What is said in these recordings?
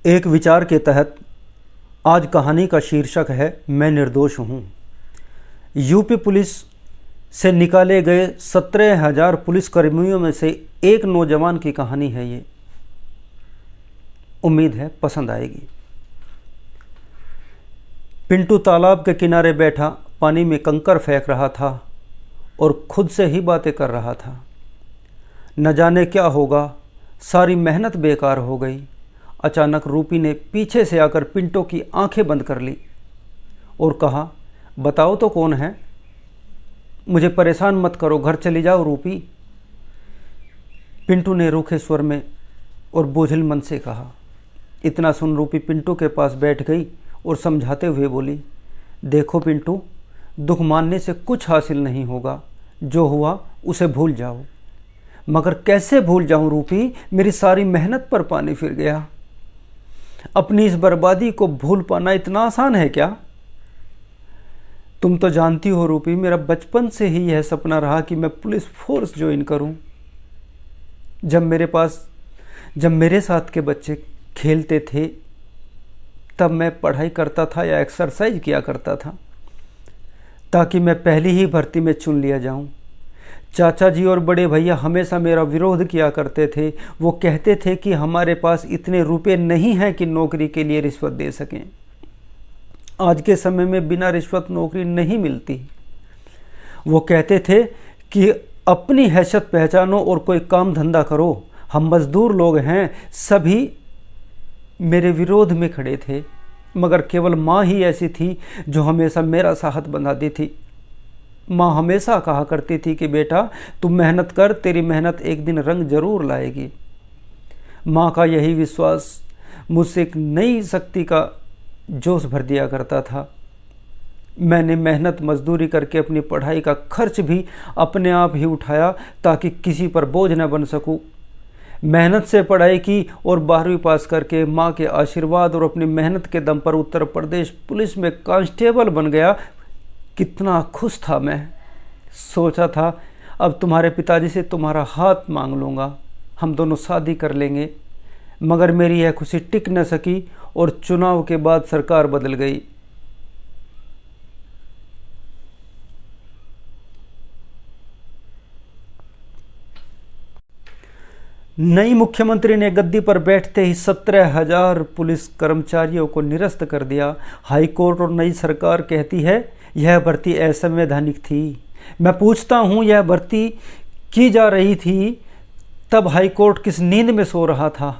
एक विचार के तहत आज कहानी का शीर्षक है मैं निर्दोष हूँ। यूपी पुलिस से निकाले गए 17,000 पुलिसकर्मियों में से एक नौजवान की कहानी है ये। उम्मीद है पसंद आएगी। पिंटू तालाब के किनारे बैठा पानी में कंकर फेंक रहा था और खुद से ही बातें कर रहा था। न जाने क्या होगा, सारी मेहनत बेकार हो गई। अचानक रूपी ने पीछे से आकर पिंटू की आंखें बंद कर ली और कहा, बताओ तो कौन है? मुझे परेशान मत करो, घर चली जाओ रूपी। पिंटू ने रूखे स्वर में और बोझिल मन से कहा। इतना सुन रूपी पिंटू के पास बैठ गई और समझाते हुए बोली, देखो पिंटू, दुख मानने से कुछ हासिल नहीं होगा। जो हुआ उसे भूल जाओ। मगर कैसे भूल जाऊं रूपी? मेरी सारी मेहनत पर पानी फिर गया। अपनी इस बर्बादी को भूल पाना इतना आसान है क्या? तुम तो जानती हो रूपी, मेरा बचपन से ही यह सपना रहा कि मैं पुलिस फोर्स ज्वाइन करूं। जब मेरे साथ के बच्चे खेलते थे तब मैं पढ़ाई करता था या एक्सरसाइज किया करता था ताकि मैं पहली ही भर्ती में चुन लिया जाऊं। चाचा जी और बड़े भैया हमेशा मेरा विरोध किया करते थे। वो कहते थे कि हमारे पास इतने रुपए नहीं हैं कि नौकरी के लिए रिश्वत दे सकें। आज के समय में बिना रिश्वत नौकरी नहीं मिलती। वो कहते थे कि अपनी हैसियत पहचानो और कोई काम धंधा करो। हम मजदूर लोग हैं। सभी मेरे विरोध में खड़े थे, मगर केवल माँ ही ऐसी थी जो हमेशा मेरा साथ बंधाती थी। माँ हमेशा कहा करती थी कि बेटा तू मेहनत कर, तेरी मेहनत एक दिन रंग जरूर लाएगी। माँ का यही विश्वास मुझसे एक नई शक्ति का जोश भर दिया करता था। मैंने मेहनत मजदूरी करके अपनी पढ़ाई का खर्च भी अपने आप ही उठाया ताकि किसी पर बोझ न बन सकूं। मेहनत से पढ़ाई की और 12वीं पास करके माँ के आशीर्वाद और अपनी मेहनत के दम पर उत्तर प्रदेश पुलिस में कांस्टेबल बन गया। कितना खुश था मैं। सोचा था अब तुम्हारे पिताजी से तुम्हारा हाथ मांग लूँगा, हम दोनों शादी कर लेंगे। मगर मेरी यह खुशी टिक न सकी और चुनाव के बाद सरकार बदल गई। नई मुख्यमंत्री ने गद्दी पर बैठते ही 17,000 पुलिस कर्मचारियों को निरस्त कर दिया। हाईकोर्ट और नई सरकार कहती है यह भर्ती असंवैधानिक थी। मैं पूछता हूँ, यह भर्ती की जा रही थी तब हाईकोर्ट किस नींद में सो रहा था?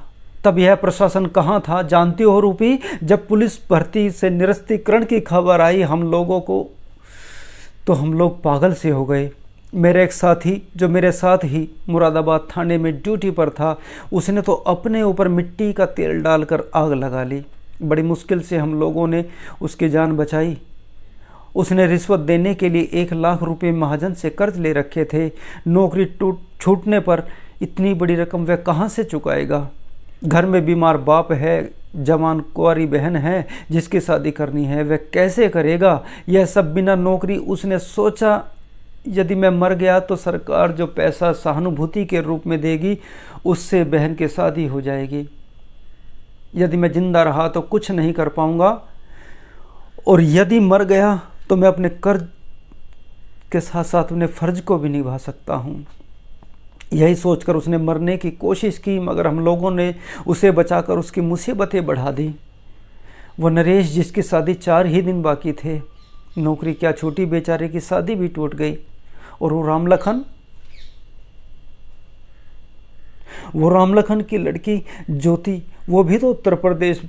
तब यह प्रशासन कहाँ था? जानती हो रूपी, जब पुलिस भर्ती से निरस्तीकरण की खबर आई हम लोग पागल से हो गए। मेरे एक साथी जो मेरे साथ ही मुरादाबाद थाने में ड्यूटी पर था, उसने तो अपने ऊपर मिट्टी का तेल डालकर आग लगा ली। बड़ी मुश्किल से हम लोगों ने उसकी जान बचाई। उसने रिश्वत देने के लिए 1 लाख रुपए महाजन से कर्ज ले रखे थे। नौकरी छूटने पर इतनी बड़ी रकम वह कहाँ से चुकाएगा? घर में बीमार बाप है, जवान कुंवारी बहन है जिसकी शादी करनी है, वह कैसे करेगा? यह सब बिना नौकरी। उसने सोचा यदि मैं मर गया तो सरकार जो पैसा सहानुभूति के रूप में देगी उससे बहन की शादी हो जाएगी। यदि मैं जिंदा रहा तो कुछ नहीं कर पाऊंगा और यदि मर गया तो मैं अपने कर्ज के साथ साथ अपने फर्ज को भी निभा सकता हूँ। यही सोचकर उसने मरने की कोशिश की, मगर हम लोगों ने उसे बचाकर उसकी मुसीबतें बढ़ा दी। वो नरेश जिसकी शादी 4 ही दिन बाकी थे, नौकरी क्या छोटी बेचारे की शादी भी टूट गई। और वो रामलखन की लड़की ज्योति, वो भी तो उत्तर प्रदेश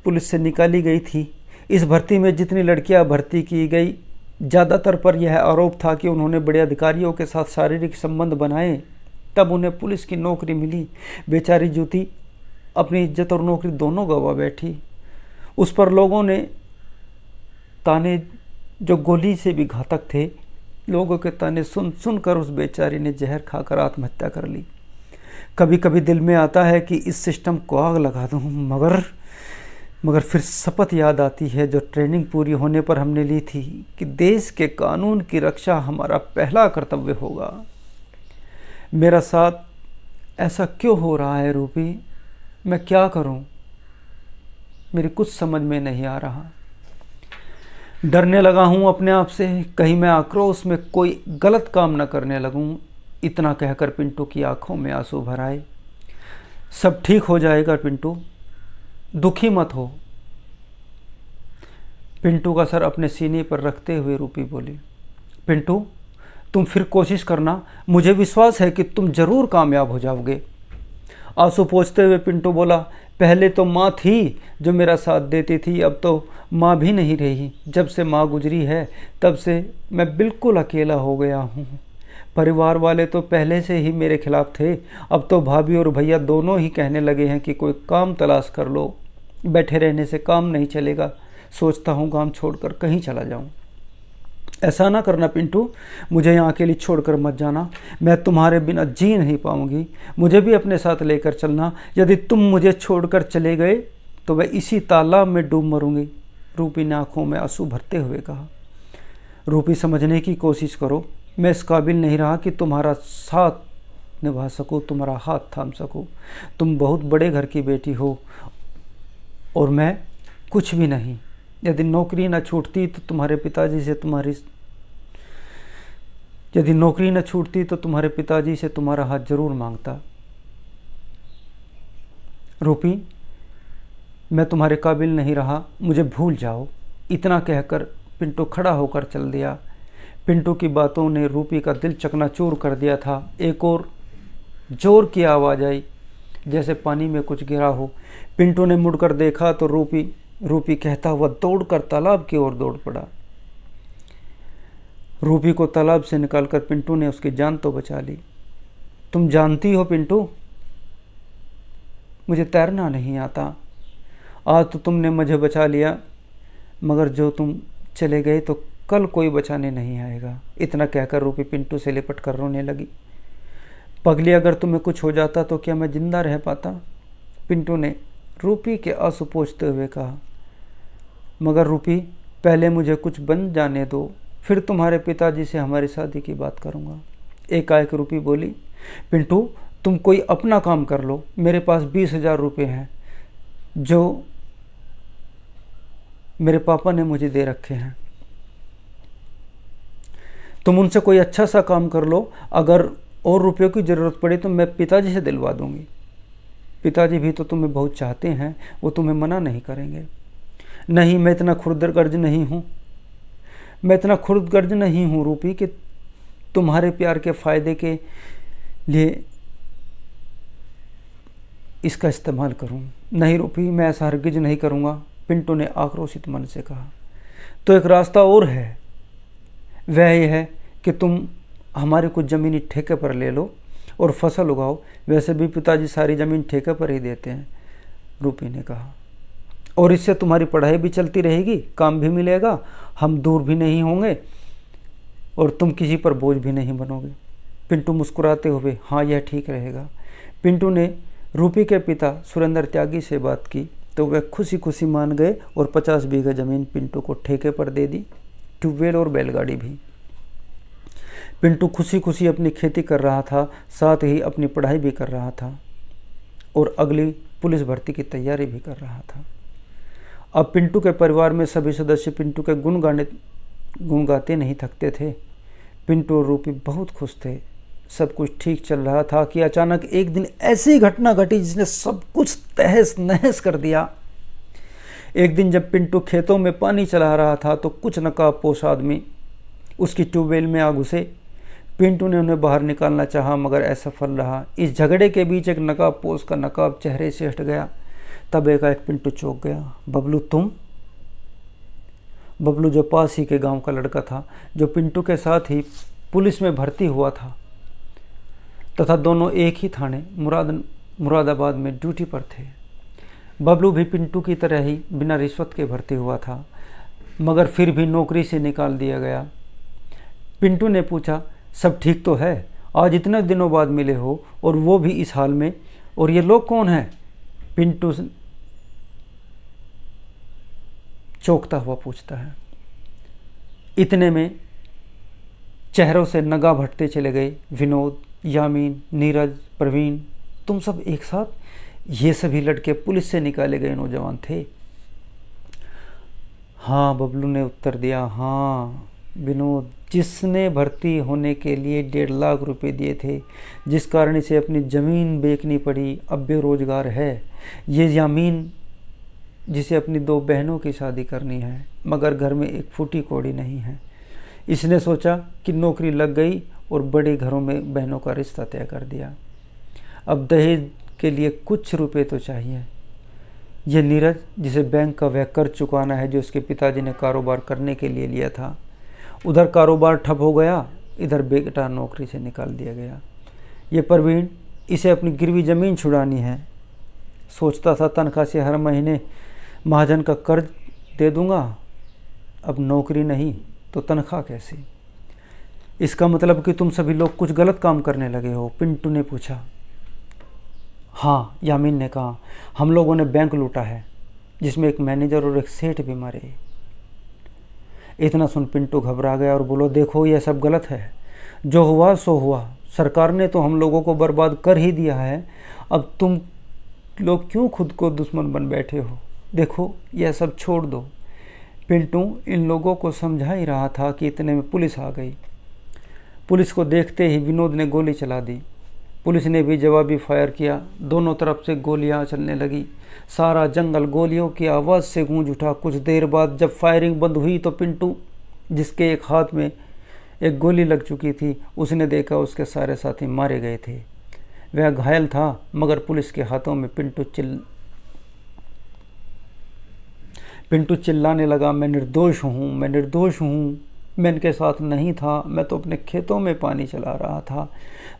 पुलिस से निकाली गई थी। इस भर्ती में जितनी लड़कियां भर्ती की गई, ज़्यादातर पर यह आरोप था कि उन्होंने बड़े अधिकारियों के साथ शारीरिक संबंध बनाए, तब उन्हें पुलिस की नौकरी मिली। बेचारी ज्योति अपनी इज्जत और नौकरी दोनों गंवा बैठी। उस पर लोगों ने ताने जो गोली से भी घातक थे, लोगों के ताने सुन सुनकर उस बेचारी ने जहर खाकर आत्महत्या कर ली। कभी कभी दिल में आता है कि इस सिस्टम को आग लगा दूं, मगर फिर शपथ याद आती है जो ट्रेनिंग पूरी होने पर हमने ली थी कि देश के कानून की रक्षा हमारा पहला कर्तव्य होगा। मेरा साथ ऐसा क्यों हो रहा है रूपी? मैं क्या करूं? मेरी कुछ समझ में नहीं आ रहा। डरने लगा हूँ अपने आप से, कहीं मैं आक्रोश में कोई गलत काम न करने लगूँ। इतना कहकर पिंटू की आंखों में आंसू भर आए। सब ठीक हो जाएगा पिंटू, दुखी मत हो। पिंटू का सर अपने सीने पर रखते हुए रूपी बोली, पिंटू तुम फिर कोशिश करना, मुझे विश्वास है कि तुम जरूर कामयाब हो जाओगे। आंसू पोंछते हुए पिंटू बोला, पहले तो माँ थी जो मेरा साथ देती थी, अब तो माँ भी नहीं रही। जब से माँ गुजरी है तब से मैं बिल्कुल अकेला हो गया हूँ। परिवार वाले तो पहले से ही मेरे खिलाफ थे, अब तो भाभी और भैया दोनों ही कहने लगे हैं कि कोई काम तलाश कर लो, बैठे रहने से काम नहीं चलेगा। सोचता हूँ काम छोड़कर कहीं चला जाऊँ। ऐसा ना करना पिंटू, मुझे यहाँ अकेली छोड़कर मत जाना, मैं तुम्हारे बिना जी नहीं पाऊँगी। मुझे भी अपने साथ लेकर चलना, यदि तुम मुझे छोड़कर चले गए तो मैं इसी तालाब में डूब मरूंगी। रूपी ने आंखों में आंसू भरते हुए कहा, रूपी समझने की कोशिश करो, मैं इस काबिल नहीं रहा कि तुम्हारा साथ निभा सकूं, तुम्हारा हाथ थाम सकूं। तुम बहुत बड़े घर की बेटी हो और मैं कुछ भी नहीं। यदि नौकरी न छूटती तो तुम्हारे पिताजी से तुम्हारा हाथ जरूर मांगता। रूपी मैं तुम्हारे काबिल नहीं रहा, मुझे भूल जाओ। इतना कहकर पिंटू खड़ा होकर चल दिया। पिंटू की बातों ने रूपी का दिल चकनाचूर कर दिया था। एक और जोर की आवाज़ आई, जैसे पानी में कुछ गिरा हो। पिंटू ने मुड़कर देखा तो रूपी कहता हुआ दौड़कर तालाब की ओर दौड़ पड़ा। रूपी को तालाब से निकालकर पिंटू ने उसकी जान तो बचा ली। तुम जानती हो पिंटू, मुझे तैरना नहीं आता। आज तो तुमने मुझे बचा लिया, मगर जो तुम चले गए तो कल कोई बचाने नहीं आएगा। इतना कहकर रूपी पिंटू से लिपट कर रोने लगी। पगली, अगर तुम्हें कुछ हो जाता तो क्या मैं जिंदा रह पाता? पिंटू ने रूपी के आंसू पोंछते हुए कहा। मगर रूपी, पहले मुझे कुछ बन जाने दो, फिर तुम्हारे पिताजी से हमारी शादी की बात करूँगा। एकाएक रूपी बोली, पिंटू तुम कोई अपना काम कर लो, मेरे पास 20,000 रुपये हैं जो मेरे पापा ने मुझे दे रखे हैं। तुम उनसे कोई अच्छा सा काम कर लो, अगर और रुपयों की ज़रूरत पड़े तो मैं पिताजी से दिलवा दूंगी। पिताजी भी तो तुम्हें बहुत चाहते हैं, वो तुम्हें मना नहीं करेंगे। नहीं, मैं इतना खुर्दगर्ज नहीं हूँ रूपी कि तुम्हारे प्यार के फ़ायदे के लिए इसका इस्तेमाल करूँ। नहीं रूपी, मैं ऐसा हरगिज नहीं करूँगा, पिंटू ने आक्रोशित मन से कहा। तो एक रास्ता और है, वह यह है कि तुम हमारे कुछ ज़मीनी ठेके पर ले लो और फसल उगाओ। वैसे भी पिताजी सारी ज़मीन ठेके पर ही देते हैं, रूपी ने कहा। और इससे तुम्हारी पढ़ाई भी चलती रहेगी, काम भी मिलेगा, हम दूर भी नहीं होंगे और तुम किसी पर बोझ भी नहीं बनोगे। पिंटू मुस्कुराते हुए, हाँ यह ठीक रहेगा। पिंटू ने रूपी के पिता सुरेंद्र त्यागी से बात की तो वह खुशी खुशी मान गए और 50 बीघा ज़मीन पिंटू को ठेके पर दे दी, ट्यूबवेल और बैलगाड़ी भी। पिंटू खुशी खुशी अपनी खेती कर रहा था, साथ ही अपनी पढ़ाई भी कर रहा था और अगली पुलिस भर्ती की तैयारी भी कर रहा था। अब पिंटू के परिवार में सभी सदस्य पिंटू के गुण गाते नहीं थकते थे। पिंटू और रूपी बहुत खुश थे। सब कुछ ठीक चल रहा था कि अचानक एक दिन ऐसी घटना घटी जिसने सब कुछ तहस नहस कर दिया। एक दिन जब पिंटू खेतों में पानी चला रहा था तो कुछ नकाबपोश आदमी उसकी ट्यूबवेल में आ घुसे। पिंटू ने उन्हें बाहर निकालना चाहा मगर असफल रहा। इस झगड़े के बीच एक नकाबपोश का नकाब चेहरे से हट गया। तब एकाएक पिंटू चौंक गया। बबलू, तुम? बबलू जो पास ही के गांव का लड़का था, जो पिंटू के साथ ही पुलिस में भर्ती हुआ था तथा दोनों एक ही थाने मुरादाबाद में ड्यूटी पर थे। बबलू भी पिंटू की तरह ही बिना रिश्वत के भर्ती हुआ था, मगर फिर भी नौकरी से निकाल दिया गया। पिंटू ने पूछा, सब ठीक तो है? आज इतने दिनों बाद मिले हो और वो भी इस हाल में, और ये लोग कौन हैं? पिंटू चौंकता हुआ पूछता है। इतने में चेहरों से नगाह हटते चले गए। विनोद, यामीन, नीरज, प्रवीण, तुम सब एक साथ? ये सभी लड़के पुलिस से निकाले गए नौजवान थे। हाँ, बबलू ने उत्तर दिया। हाँ विनोद, जिसने भर्ती होने के लिए 1.5 लाख रुपए दिए थे, जिस कारण इसे अपनी ज़मीन बेचनी पड़ी, अब बेरोजगार है। ये यामीन जिसे अपनी 2 बहनों की शादी करनी है, मगर घर में एक फूटी कौड़ी नहीं है। इसने सोचा कि नौकरी लग गई और बड़े घरों में बहनों का रिश्ता तय कर दिया। अब दहेज के लिए कुछ रुपए तो चाहिए। ये नीरज, जिसे बैंक का वह कर्ज चुकाना है जो उसके पिताजी ने कारोबार करने के लिए लिया था, उधर कारोबार ठप हो गया, इधर बेटा नौकरी से निकाल दिया गया। ये प्रवीण, इसे अपनी गिरवी ज़मीन छुड़ानी है। सोचता था तनख्वाह से हर महीने महाजन का कर्ज दे दूंगा, अब नौकरी नहीं तो तनख्वाह कैसे। इसका मतलब कि तुम सभी लोग कुछ गलत काम करने लगे हो, पिंटू ने पूछा। हाँ, यामीन ने कहा, हम लोगों ने बैंक लूटा है, जिसमें एक मैनेजर और एक सेठ भी मरे। इतना सुन पिंटू घबरा गया और बोलो, देखो यह सब गलत है। जो हुआ सो हुआ, सरकार ने तो हम लोगों को बर्बाद कर ही दिया है, अब तुम लोग क्यों खुद को दुश्मन बन बैठे हो। देखो यह सब छोड़ दो। पिंटू इन लोगों को समझा ही रहा था कि इतने में पुलिस आ गई। पुलिस को देखते ही विनोद ने गोली चला दी। पुलिस ने भी जवाबी फायर किया। दोनों तरफ से गोलियां चलने लगी। सारा जंगल गोलियों की आवाज़ से गूंज उठा। कुछ देर बाद जब फायरिंग बंद हुई तो पिंटू, जिसके एक हाथ में एक गोली लग चुकी थी, उसने देखा उसके सारे साथी मारे गए थे। वह घायल था, मगर पुलिस के हाथों में पिंटू चिल्लाने लगा, मैं निर्दोष हूँ, मैं निर्दोष हूँ, मैं इनके साथ नहीं था, मैं तो अपने खेतों में पानी चला रहा था।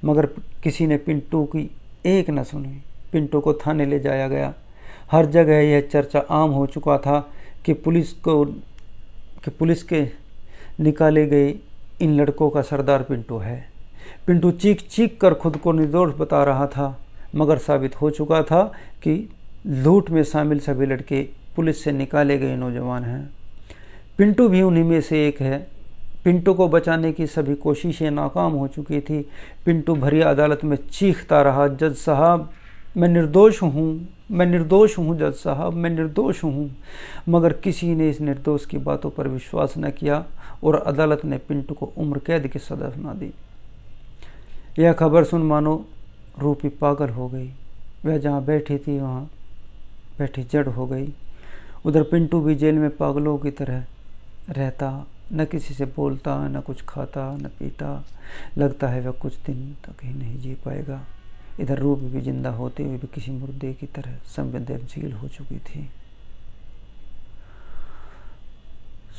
मगर किसी ने पिंटू की एक न सुनी। पिंटू को थाने ले जाया गया। हर जगह यह चर्चा आम हो चुका था कि पुलिस के निकाले गए इन लड़कों का सरदार पिंटू है। पिंटू चीख चीख कर खुद को निर्दोष बता रहा था, मगर साबित हो चुका था कि लूट में शामिल सभी लड़के पुलिस से निकाले गए नौजवान हैं। पिंटू भी उन्हीं में से एक है। पिंटू को बचाने की सभी कोशिशें नाकाम हो चुकी थी। पिंटू भरी अदालत में चीखता रहा, जज साहब मैं निर्दोष हूँ, मैं निर्दोष हूँ, जज साहब मैं निर्दोष हूँ। मगर किसी ने इस निर्दोष की बातों पर विश्वास न किया और अदालत ने पिंटू को उम्र कैद की सजा सुना दी। यह खबर सुन मानो रूपी पागल हो गई। वह जहाँ बैठी थी वहाँ बैठी जड़ हो गई। उधर पिंटू भी जेल में पागलों की तरह रहता, न किसी से बोलता, न कुछ खाता, न पीता। लगता है वह कुछ दिन तक ही नहीं जी पाएगा। इधर रूप भी जिंदा होते हुए भी किसी मुर्दे की तरह संवेदनशील हो चुकी थी।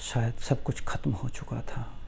शायद सब कुछ खत्म हो चुका था।